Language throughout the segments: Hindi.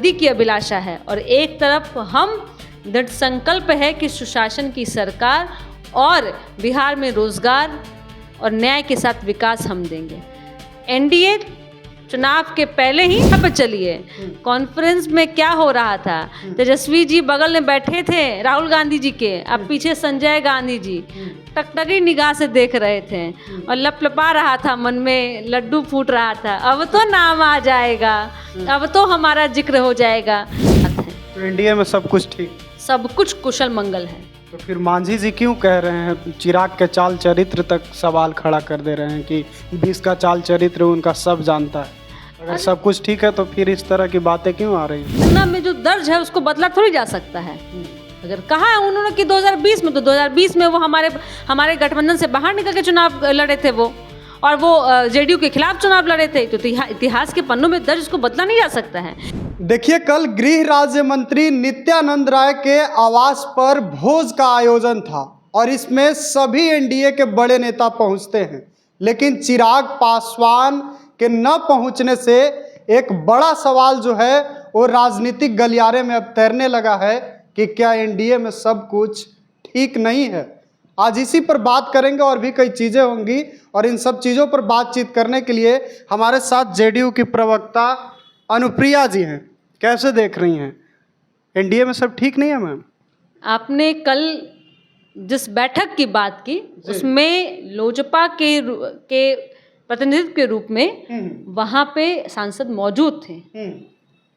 राजगद्दी की अभिलाषा है और एक तरफ हम दृढ़ संकल्प है कि सुशासन की सरकार और बिहार में रोजगार और न्याय के साथ विकास हम देंगे। एनडीए चुनाव के पहले ही अब चलिए कॉन्फ्रेंस में क्या हो रहा था, तेजस्वी जी बगल में बैठे थे राहुल गांधी जी के, अब पीछे संजय गांधी जी टकटकी निगाह से देख रहे थे और लपलपा रहा था, मन में लड्डू फूट रहा था, अब तो नाम आ जाएगा, अब तो हमारा जिक्र हो जाएगा। तो इंडिया में सब कुछ ठीक, सब कुछ कुशल मंगल है। तो फिर मांझी जी क्यों कह रहे हैं, चिराग के चाल चरित्र तक सवाल खड़ा कर दे रहे हैं कि 20 का चाल चरित्र उनका सब जानता है। अगर सब कुछ ठीक है तो फिर इस तरह की बातें क्यों आ रही हैं? संविधान में जो दर्ज है उसको बदला थोड़ी जा सकता है। अगर कहा है उन्होंने कि 2020 में, तो 2020 में वो हमारे गठबंधन से बाहर निकल के चुनाव लड़े थे वो, और वो जेडीयू के खिलाफ चुनाव लड़े थे, तो इतिहास के पन्नों में दर्ज उसको बदला नहीं जा सकता है। देखिए, कल गृह राज्य मंत्री नित्यानंद राय के आवास पर भोज का आयोजन था और इसमें सभी एनडीए के बड़े नेता पहुंचते हैं, लेकिन चिराग पासवान के न पहुंचने से एक बड़ा सवाल जो है वो राजनीतिक गलियारे में अब तैरने लगा है कि क्या एनडीए में सब कुछ ठीक नहीं है। आज इसी पर बात करेंगे और भी कई चीज़ें होंगी, और इन सब चीज़ों पर बातचीत करने के लिए हमारे साथ जेडीयू की प्रवक्ता अनुप्रिया जी हैं। कैसे देख रही हैं, एनडीए में सब ठीक नहीं है मैम? आपने कल जिस बैठक की बात की उसमें लोजपा के प्रतिनिधित्व के रूप में वहाँ पे सांसद मौजूद थे,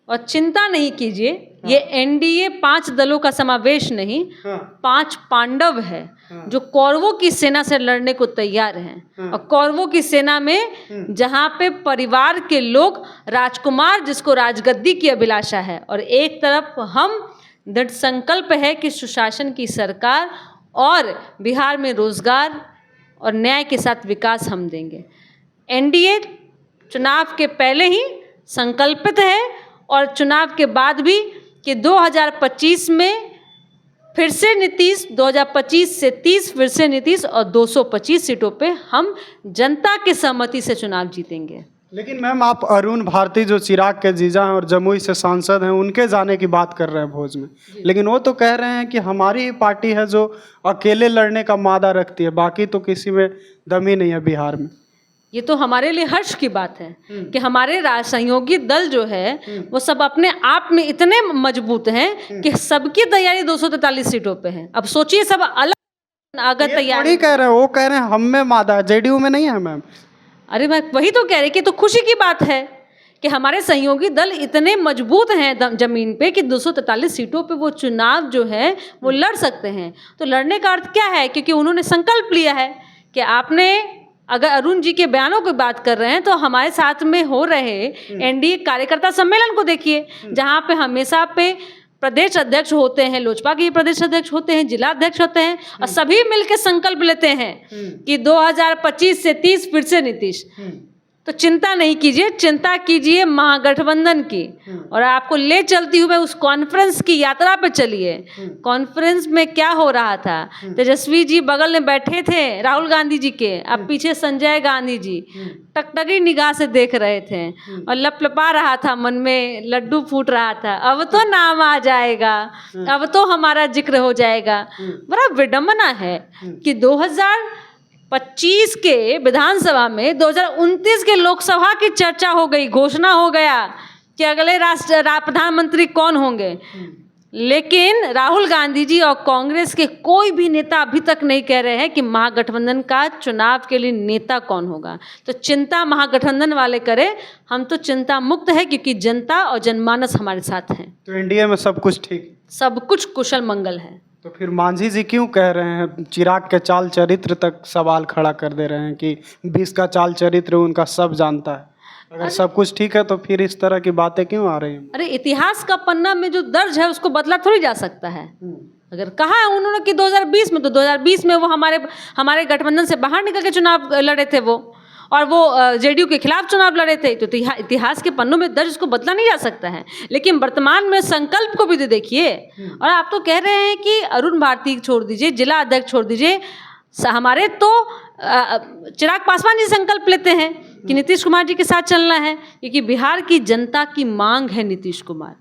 और चिंता नहीं कीजिए, ये एनडीए 5 दलों का समावेश नहीं, 5 पांडव है जो कौरवों की सेना से लड़ने को तैयार हैं। और कौरवों की सेना में जहाँ पे परिवार के लोग, राजकुमार जिसको राजगद्दी की अभिलाषा है, और एक तरफ हम दृढ़ संकल्प है कि सुशासन की सरकार और बिहार में रोजगार और न्याय के साथ विकास हम देंगे। एनडीए चुनाव के पहले ही संकल्पित है और चुनाव के बाद भी कि 2025 में फिर से नीतीश, 2025 से 30 फिर से नीतीश, और 225 सीटों पे हम जनता के सहमति से चुनाव जीतेंगे। लेकिन मैम, आप अरुण भारती जो चिराग के जीजा हैं और जमुई से सांसद हैं, उनके जाने की बात कर रहे हैं भोज में, लेकिन वो तो कह रहे हैं कि हमारी ही पार्टी है जो अकेले लड़ने का मादा रखती है, बाकी तो किसी में दम ही नहीं है बिहार में। ये तो हमारे लिए हर्ष की बात है कि हमारे सहयोगी दल जो है वो सब अपने आप में इतने मजबूत हैं कि सबकी तैयारी 243 सीटों पे है। अब सोचिए, सब अलग अगर तैयारी कह रहे हैं, वो कह रहे हैं हम में मादा, जेडीयू में नहीं है मैम। अरे मैं वही तो कह रही कि तो खुशी की बात है कि हमारे सहयोगी दल इतने मजबूत हैं जमीन पे कि 243 सीटों पे वो चुनाव जो है वो लड़ सकते हैं। तो लड़ने का अर्थ क्या है, क्योंकि उन्होंने संकल्प लिया है कि आपने, अगर अरुण जी के बयानों की बात कर रहे हैं तो हमारे साथ में हो रहे एनडीए कार्यकर्ता सम्मेलन को देखिए, जहां पे हमेशा पे प्रदेश अध्यक्ष होते हैं, लोजपा के प्रदेश अध्यक्ष होते हैं, जिला अध्यक्ष होते हैं, और सभी मिलकर संकल्प लेते हैं कि 2025 से 30 फिर से नीतीश। तो चिंता नहीं कीजिए, चिंता कीजिए महागठबंधन की। और आपको ले चलती हूँ मैं उस कॉन्फ्रेंस की यात्रा पे चलिए। कॉन्फ्रेंस में क्या हो रहा था, तेजस्वी जी बगल में बैठे थे राहुल गांधी जी के, अब पीछे संजय गांधी जी टकटकी निगाह से देख रहे थे और लपलपा रहा था, मन में लड्डू फूट रहा था, अब तो नाम आ जाएगा, अब तो हमारा जिक्र हो जाएगा। बड़ा विडम्बना है कि 2025 के विधानसभा में 2029 के लोकसभा की चर्चा हो गई, घोषणा हो गया कि अगले प्रधानमंत्री कौन होंगे, लेकिन राहुल गांधी जी और कांग्रेस के कोई भी नेता अभी तक नहीं कह रहे हैं कि महागठबंधन का चुनाव के लिए नेता कौन होगा। तो चिंता महागठबंधन वाले करें, हम तो चिंता मुक्त है क्योंकि जनता और जनमानस हमारे साथ हैं। तो इंडिया में सब कुछ ठीक, सब कुछ कुशल मंगल है। तो फिर मांझी जी क्यों कह रहे हैं, चिराग के चाल चरित्र तक सवाल खड़ा कर दे रहे हैं कि 20 का चाल चरित्र उनका सब जानता है। अगर सब कुछ ठीक है तो फिर इस तरह की बातें क्यों आ रही हैं? अरे इतिहास का पन्ना में जो दर्ज है उसको बदला थोड़ी जा सकता है। अगर कहा है उन्होंने कि 2020 में, तो 2020 में वो हमारे गठबंधन से बाहर निकल के चुनाव लड़े थे वो, और वो जेडीयू के खिलाफ चुनाव लड़े थे, तो इतिहास के पन्नों में दर्ज उसको बदला नहीं जा सकता है। लेकिन वर्तमान में संकल्प को भी तो देखिए। और आप तो कह रहे हैं कि अरुण भारती छोड़ दीजिए, जिला अध्यक्ष छोड़ दीजिए, हमारे तो चिराग पासवान जी संकल्प लेते हैं कि नीतीश कुमार जी के साथ चलना है, क्योंकि बिहार की जनता की मांग है नीतीश कुमार।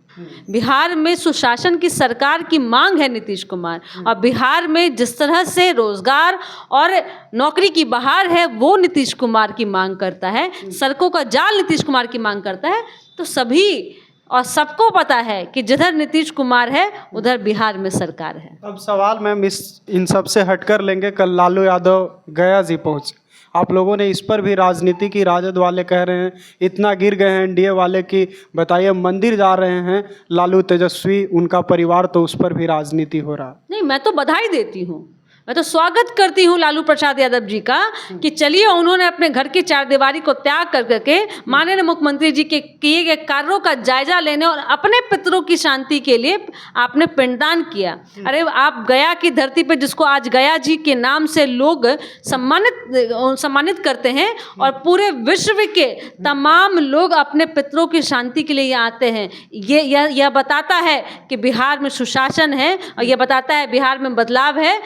बिहार में सुशासन की सरकार की मांग है नीतीश कुमार। और बिहार में जिस तरह से रोजगार और नौकरी की बहार है वो नीतीश कुमार की मांग करता है, सड़कों का जाल नीतीश कुमार की मांग करता है। तो सभी और सबको पता है कि जिधर नीतीश कुमार है उधर बिहार में सरकार है। अब सवाल मैम इन सब से हटकर लेंगे। कल लालू यादव गया जी पहुँचे, आप लोगों ने इस पर भी राजनीति की, राजद वाले कह रहे हैं इतना गिर गए हैं एनडीए वाले कि बताइए मंदिर जा रहे हैं लालू तेजस्वी, उनका परिवार, तो उस पर भी राजनीति हो रहा है। नहीं, मैं तो बधाई देती हूँ, मैं तो स्वागत करती हूँ लालू प्रसाद यादव जी का कि चलिए उन्होंने अपने घर की चारदीवारी को त्याग कर करके माननीय मुख्यमंत्री जी के किए गए कार्यों का जायजा लेने और अपने पितरों की शांति के लिए आपने पिंडदान किया। अरे आप गया की धरती पे, जिसको आज गया जी के नाम से लोग सम्मानित करते हैं और पूरे विश्व के तमाम लोग अपने पितरों की शांति के लिए यहाँ आते हैं, यह बताता है कि बिहार में सुशासन है और यह बताता है बिहार में बदलाव है।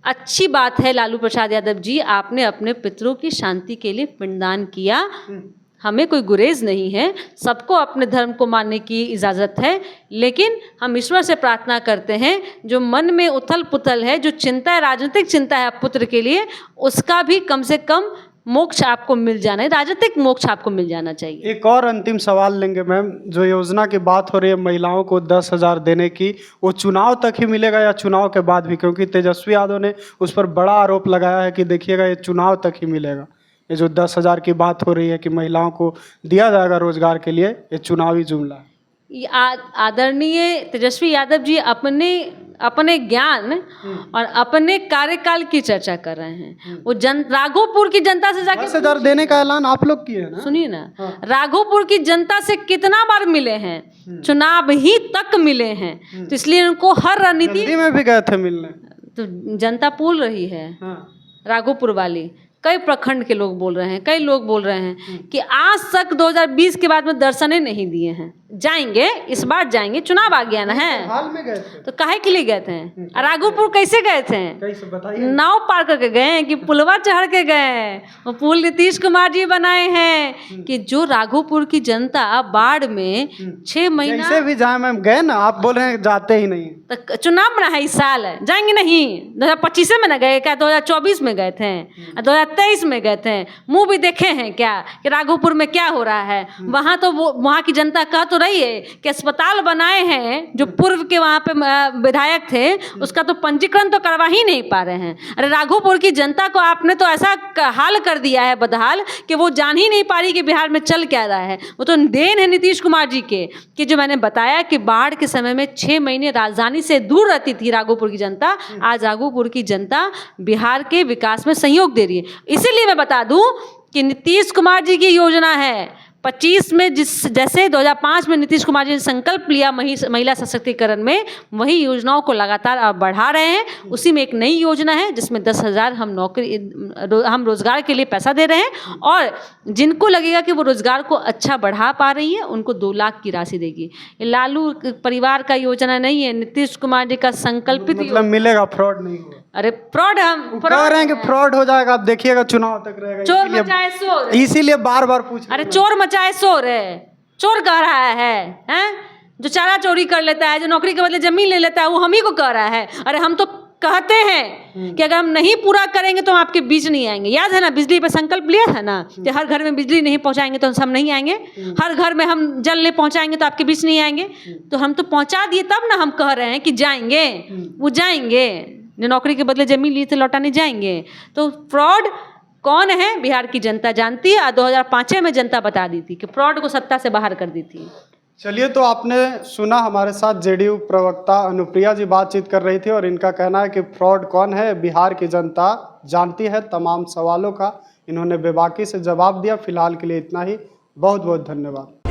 अच्छी बात है लालू प्रसाद यादव जी, आपने अपने पितरों की शांति के लिए पिंडदान किया। हमें कोई गुरेज नहीं है, सबको अपने धर्म को मानने की इजाज़त है, लेकिन हम ईश्वर से प्रार्थना करते हैं जो मन में उथल पुथल है, जो चिंता है, राजनीतिक चिंता है पुत्र के लिए, उसका भी कम से कम मोक्ष आपको मिल जाना है, राजनीतिक मोक्ष आपको मिल जाना चाहिए। एक और अंतिम सवाल लेंगे मैम, जो योजना की बात हो रही है महिलाओं को 10,000 देने की, वो चुनाव तक ही मिलेगा या चुनाव के बाद भी? क्योंकि तेजस्वी यादव ने उस पर बड़ा आरोप लगाया है कि देखिएगा ये चुनाव तक ही मिलेगा। ये जो 10,000 की बात हो रही है कि महिलाओं को दिया जाएगा रोजगार के लिए, ये चुनावी जुमला है। आदरणीय तेजस्वी यादव जी अपने ज्ञान और अपने कार्यकाल की चर्चा कर रहे हैं। वो राघोपुर की जनता से जाके 10,000 देने का ऐलान आप लोग किए हैं ना? सुनिए ना, राघोपुर की जनता से कितना बार मिले हैं, चुनाव ही तक मिले हैं, तो इसलिए उनको हर रणनीति में भी गए थे मिलने, तो जनता बोल रही है। राघोपुर वाली कई प्रखंड के लोग बोल रहे हैं, कई लोग बोल रहे हैं कि आज तक 2020 के बाद में दर्शनें नहीं दिए हैं, जाएंगे, इस बार जाएंगे, चुनाव आ गया ना है, हाल में गए थे तो काहे के लिए गए थे? राघोपुर कैसे गए थे? कैसे बताइए? नाव पार करके गए हैं कि पुलवा चढ़ के गए हैं? वो पुल नीतीश कुमार जी बनाए हैं कि जो राघोपुर की जनता बाढ़ में 6 महीना, जैसे भी जाए मैम, गए ना, आप बोल रहे हैं जाते ही नहीं। तो चुनाव में है इस साल, जाएंगे नहीं? 2025 में ना गए क्या? 2024 में गए थे, 2023 में गए थे? मुंह भी देखे हैं क्या कि राघोपुर में क्या हो रहा है? वहाँ तो वहाँ की जनता कह तो रही है कि अस्पताल बनाए हैं, जो पूर्व के वहाँ पे विधायक थे उसका तो पंजीकरण तो करवा ही नहीं पा रहे हैं। अरे राघोपुर की जनता को आपने तो ऐसा हाल कर दिया है, बदहाल, कि वो जान ही नहीं पा रही कि बिहार में चल क्या रहा है। वो तो देन है नीतीश कुमार जी के कि जो मैंने बताया कि बाढ़ के समय में 6 महीने राजधानी से दूर रहती थी राघोपुर की जनता, आज राघोपुर की जनता बिहार के विकास में सहयोग दे रही है। इसीलिए मैं बता दूं कि नीतीश कुमार जी की योजना है 25 में, जैसे 2005 में नीतीश कुमार जी ने संकल्प लिया महिला सशक्तिकरण में, वही योजनाओं को लगातार अब बढ़ा रहे हैं। उसी में एक नई योजना है जिसमें 10,000 हम रोजगार के लिए पैसा दे रहे हैं, और जिनको लगेगा कि वो रोजगार को अच्छा बढ़ा पा रही है उनको 2 लाख की राशि देगी। ये लालू परिवार का योजना नहीं है, नीतीश कुमार जी का संकल्पित, मतलब मिलेगा, फ्रॉड नहीं होगा। अरे फ्रॉड, हम कह रहे हैं कि फ्रॉड हो जाएगा, आप देखिएगा चुनाव तक रहेगा। चोर मचाए शोर, इसीलिए बार बार पूछ, अरे चोर मचाए शोर है, चोर कह रहा है, हैं? जो चारा चोरी कर लेता है, जो नौकरी के बदले जमीन ले लेता है, वो हम ही को कह रहा है। अरे हम तो कहते हैं कि अगर हम नहीं पूरा करेंगे तो हम आपके बीच नहीं आएंगे। याद है ना, बिजली पे संकल्प लिया था ना कि हर घर में बिजली नहीं पहुंचाएंगे तो हम नहीं आएंगे, हर घर में हम जल नहीं पहुंचाएंगे तो आपके बीच नहीं आएंगे। तो हम तो पहुंचा दिए, तब ना हम कह रहे हैं कि जाएंगे, वो जाएंगे, जो नौकरी के बदले जमीन लिए थे लौटाने जाएंगे। तो फ्रॉड कौन है बिहार की जनता जानती है, 2005 में जनता बता दी थी कि फ्रॉड को सत्ता से बाहर कर दी थी। चलिए, तो आपने सुना, हमारे साथ जेडीयू प्रवक्ता अनुप्रिया जी बातचीत कर रही थी और इनका कहना है कि फ्रॉड कौन है बिहार की जनता जानती है। तमाम सवालों का इन्होंने बेबाकी से जवाब दिया। फिलहाल के लिए इतना ही, बहुत बहुत धन्यवाद।